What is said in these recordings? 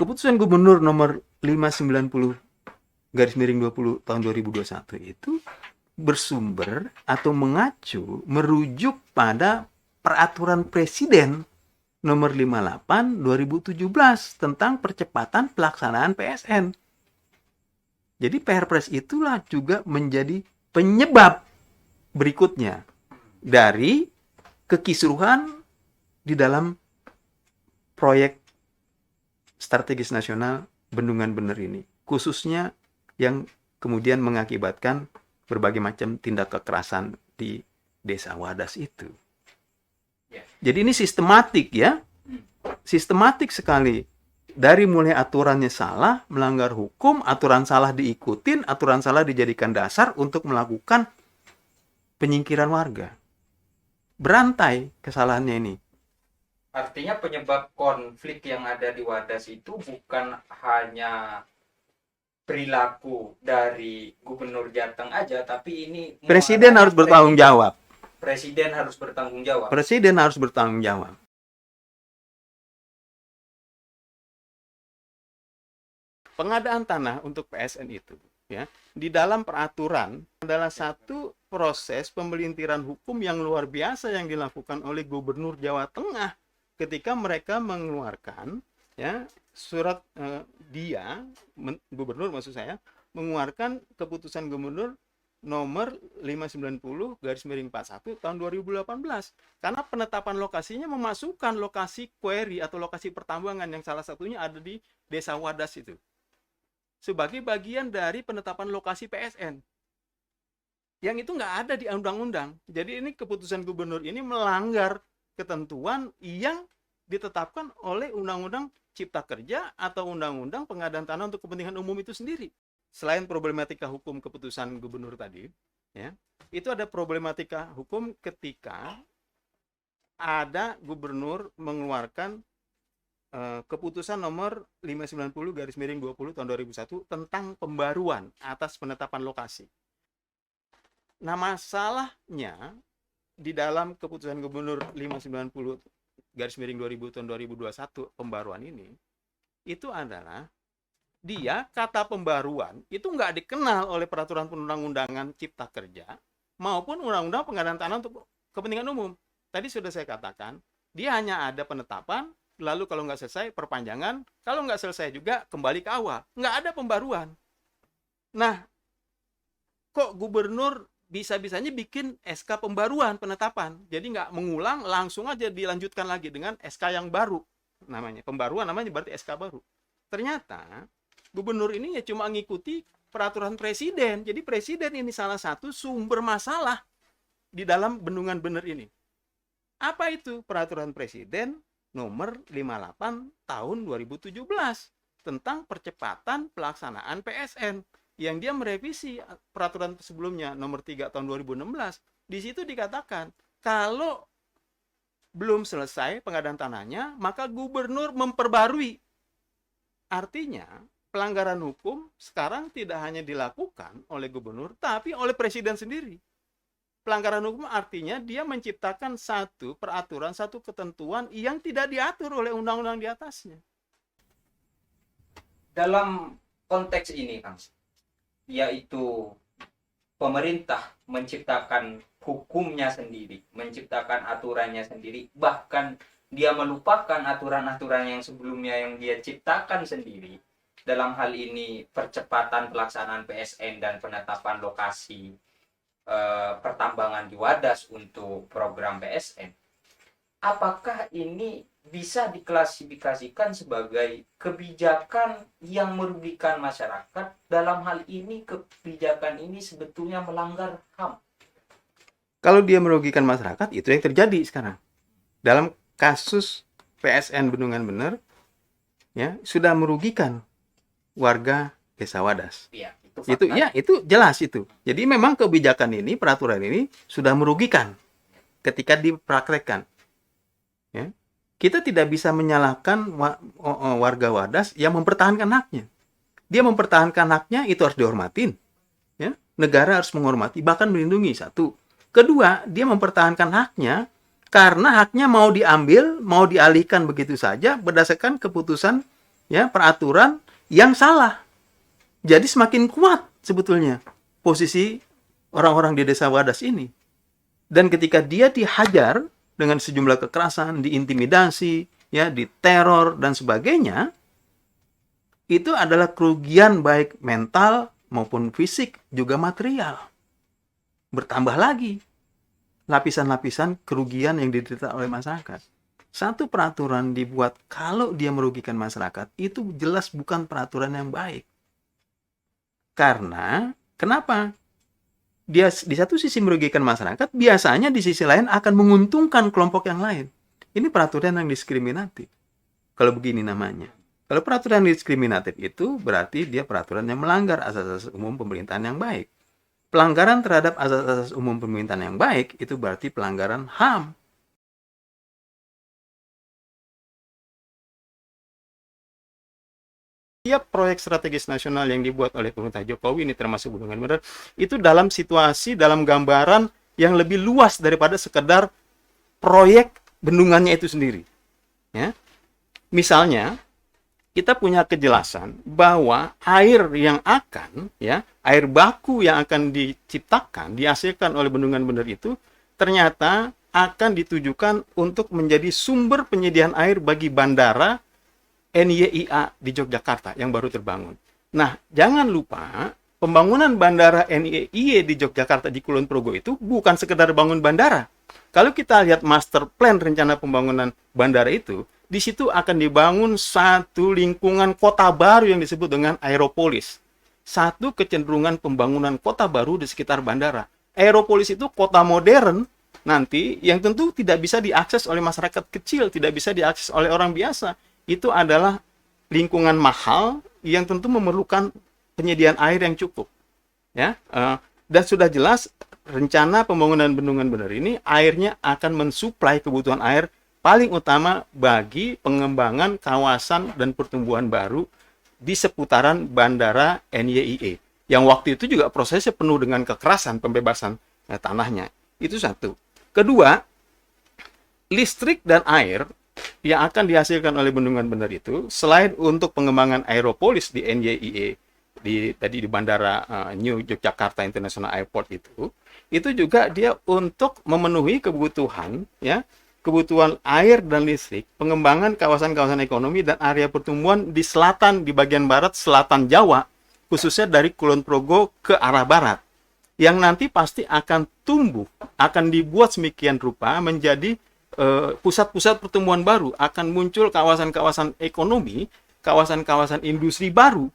Keputusan Gubernur nomor 590 garis miring 20 tahun 2021 itu bersumber atau mengacu merujuk pada peraturan Presiden nomor 58 2017 tentang percepatan pelaksanaan PSN. Jadi Perpres itulah juga menjadi penyebab berikutnya dari kekisruhan di dalam proyek strategis nasional Bendungan Bener ini, khususnya yang kemudian mengakibatkan berbagai macam tindak kekerasan di Desa Wadas itu. Jadi ini sistematik ya, sistematik sekali. Dari mulai aturannya salah, melanggar hukum, aturan salah diikutin, aturan salah dijadikan dasar untuk melakukan penyingkiran warga. Berantai kesalahannya ini. Artinya penyebab konflik yang ada di Wadas itu bukan hanya perilaku dari Gubernur Jateng aja, tapi ini Presiden harus bertanggung jawab. Presiden harus bertanggung jawab. Presiden harus bertanggung jawab. Pengadaan tanah untuk PSN itu, ya, di dalam peraturan adalah satu proses pembelintiran hukum yang luar biasa yang dilakukan oleh Gubernur Jawa Tengah ketika mereka mengeluarkan, ya, surat Gubernur maksud saya mengeluarkan keputusan Gubernur nomor 590 garis miring 41 tahun 2018, karena penetapan lokasinya memasukkan lokasi quarry atau lokasi pertambangan yang salah satunya ada di Desa Wadas itu sebagai bagian dari penetapan lokasi PSN yang itu nggak ada di undang-undang. Jadi ini keputusan gubernur ini melanggar ketentuan yang ditetapkan oleh Undang-Undang Cipta Kerja atau Undang-Undang Pengadaan Tanah untuk Kepentingan Umum itu sendiri. Selain problematika hukum keputusan gubernur tadi, ya, itu ada problematika hukum ketika ada gubernur mengeluarkan keputusan nomor 590 garis miring 20 tahun 2001 tentang pembaruan atas penetapan lokasi. Nah, masalahnya di dalam keputusan Gubernur 590 garis miring 2000 tahun 2021 pembaruan ini itu adalah dia kata pembaruan itu nggak dikenal oleh peraturan perundang-undangan Cipta Kerja maupun Undang-Undang Pengadaan Tanah untuk Kepentingan Umum. Tadi sudah saya katakan, dia hanya ada penetapan, lalu kalau nggak selesai perpanjangan, kalau nggak selesai juga kembali ke awal. Nggak ada pembaruan. Nah, kok gubernur bisa-bisanya bikin SK pembaruan penetapan? Jadi nggak mengulang, langsung aja dilanjutkan lagi dengan SK yang baru. Namanya pembaruan, namanya berarti SK baru. Ternyata gubernur ini ya cuma ngikuti peraturan presiden. Jadi presiden ini salah satu sumber masalah di dalam Bendungan Bener ini. Apa itu? Peraturan presiden nomor 58 tahun 2017 tentang percepatan pelaksanaan PSN yang dia merevisi peraturan sebelumnya nomor 3 tahun 2016. Di situ dikatakan kalau belum selesai pengadaan tanahnya, maka gubernur memperbarui. Artinya, pelanggaran hukum sekarang tidak hanya dilakukan oleh gubernur, tapi oleh presiden sendiri. Pelanggaran hukum artinya dia menciptakan satu peraturan, satu ketentuan yang tidak diatur oleh undang-undang di atasnya. Dalam konteks ini, Kang, yaitu pemerintah menciptakan hukumnya sendiri, menciptakan aturannya sendiri, bahkan dia melupakan aturan-aturan yang sebelumnya yang dia ciptakan sendiri. Dalam hal ini percepatan pelaksanaan PSN dan penetapan lokasi pertambangan di Wadas untuk program PSN. Apakah ini bisa diklasifikasikan sebagai kebijakan yang merugikan masyarakat? Dalam hal ini kebijakan ini sebetulnya melanggar HAM. Kalau dia merugikan masyarakat, itu yang terjadi sekarang. Dalam kasus PSN Bendungan Bener, ya, sudah merugikan warga Desa Wadas. Ya, itu jelas itu. Jadi memang kebijakan ini, peraturan ini sudah merugikan ketika dipraktekkan. Ya. Kita tidak bisa menyalahkan warga Wadas yang mempertahankan haknya. Dia mempertahankan haknya, itu harus dihormatin. Ya. Negara harus menghormati, bahkan melindungi. Satu. Kedua, dia mempertahankan haknya karena haknya mau diambil, mau dialihkan begitu saja berdasarkan keputusan ya, peraturan yang salah. Jadi semakin kuat sebetulnya posisi orang-orang di Desa Wadas ini. Dan ketika dia dihajar dengan sejumlah kekerasan, diintimidasi, ya, diteror dan sebagainya, itu adalah kerugian baik mental maupun fisik, juga material. Bertambah lagi lapisan-lapisan kerugian yang diderita oleh masyarakat. Satu peraturan dibuat kalau dia merugikan masyarakat, itu jelas bukan peraturan yang baik. Karena, kenapa? Dia di satu sisi merugikan masyarakat, biasanya di sisi lain akan menguntungkan kelompok yang lain. Ini peraturan yang diskriminatif. Kalau begini namanya. Kalau peraturan diskriminatif itu berarti dia peraturan yang melanggar asas-asas umum pemerintahan yang baik. Pelanggaran terhadap asas-asas umum pemerintahan yang baik itu berarti pelanggaran HAM. Setiap proyek strategis nasional yang dibuat oleh pemerintah Jokowi, ini termasuk Bendungan Bener, itu dalam situasi, dalam gambaran yang lebih luas daripada sekedar proyek bendungannya itu sendiri. Ya. Misalnya, kita punya kejelasan bahwa air yang akan, ya, air baku yang akan diciptakan, dihasilkan oleh Bendungan Bener itu, ternyata akan ditujukan untuk menjadi sumber penyediaan air bagi bandara NYIA di Yogyakarta yang baru terbangun. Nah, jangan lupa, pembangunan bandara NYIA di Yogyakarta di Kulon Progo itu bukan sekedar bangun bandara. Kalau kita lihat master plan rencana pembangunan bandara itu, di situ akan dibangun satu lingkungan kota baru yang disebut dengan Aeropolis. Satu kecenderungan pembangunan kota baru di sekitar bandara. Aeropolis itu kota modern nanti yang tentu tidak bisa diakses oleh masyarakat kecil, tidak bisa diakses oleh orang biasa. Itu adalah lingkungan mahal yang tentu memerlukan penyediaan air yang cukup. Ya, dan sudah jelas rencana pembangunan Bendungan Bener ini airnya akan mensuplai kebutuhan air paling utama bagi pengembangan kawasan dan pertumbuhan baru di seputaran bandara NYIA. Yang waktu itu juga prosesnya penuh dengan kekerasan pembebasan tanahnya. Itu satu. Kedua, listrik dan air yang akan dihasilkan oleh Bendungan Bener itu, selain untuk pengembangan Aeropolis di NYIA, tadi di bandara New Yogyakarta International Airport itu juga dia untuk memenuhi kebutuhan, ya, kebutuhan air dan listrik, pengembangan kawasan-kawasan ekonomi dan area pertumbuhan di selatan, di bagian barat selatan Jawa, khususnya dari Kulon Progo ke arah barat, yang nanti pasti akan tumbuh, akan dibuat semikian rupa menjadi pusat-pusat pertumbuhan baru, akan muncul kawasan-kawasan ekonomi, kawasan-kawasan industri baru,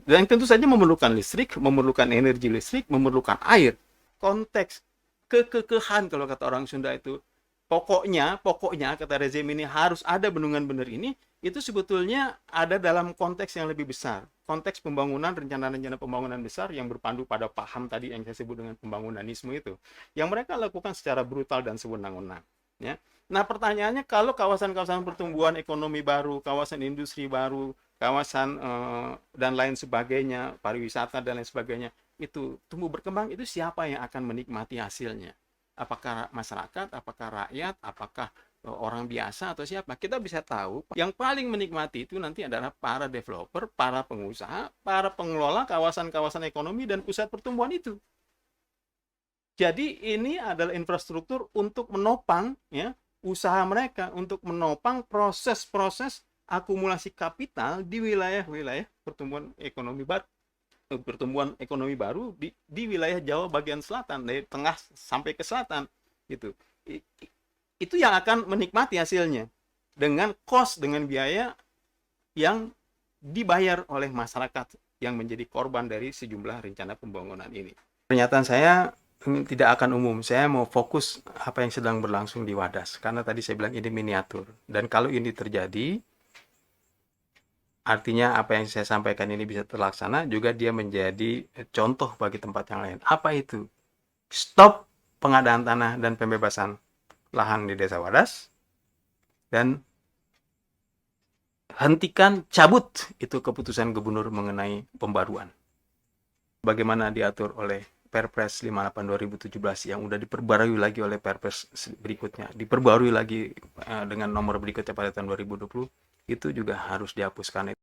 dan tentu saja memerlukan listrik, memerlukan energi listrik, memerlukan air. Konteks kekekehan kalau kata orang Sunda itu, pokoknya kata rezim ini harus ada Bendungan Bener ini, itu sebetulnya ada dalam konteks yang lebih besar. Konteks pembangunan, rencana-rencana pembangunan besar yang berpandu pada paham tadi yang saya sebut dengan pembangunanisme itu. Yang mereka lakukan secara brutal dan sewenang-wenang. Ya. Nah pertanyaannya, kalau kawasan-kawasan pertumbuhan ekonomi baru, kawasan industri baru, kawasan dan lain sebagainya, pariwisata dan lain sebagainya, itu tumbuh berkembang, itu siapa yang akan menikmati hasilnya? Apakah masyarakat, apakah rakyat, apakah orang biasa atau siapa? Kita bisa tahu yang paling menikmati itu nanti adalah para developer, para pengusaha, para pengelola kawasan-kawasan ekonomi dan pusat pertumbuhan itu. Jadi ini adalah infrastruktur untuk menopang, ya, usaha mereka, untuk menopang proses-proses akumulasi kapital di wilayah-wilayah pertumbuhan ekonomi baru di wilayah Jawa bagian selatan, dari tengah sampai ke selatan gitu. Itu yang akan menikmati hasilnya dengan dengan biaya yang dibayar oleh masyarakat yang menjadi korban dari sejumlah rencana pembangunan ini. Pernyataan saya tidak akan umum. Saya mau fokus apa yang sedang berlangsung di Wadas, karena tadi saya bilang ini miniatur, dan kalau ini terjadi, artinya apa yang saya sampaikan ini bisa terlaksana, juga dia menjadi contoh bagi tempat yang lain. Apa itu? Stop pengadaan tanah dan pembebasan lahan di Desa Wadas, dan hentikan, cabut itu keputusan gubernur mengenai pembaruan. Bagaimana diatur oleh Perpres 58 2017 yang udah diperbarui lagi oleh Perpres berikutnya, diperbarui lagi dengan nomor berikutnya pada tahun 2020, itu juga harus dihapuskan.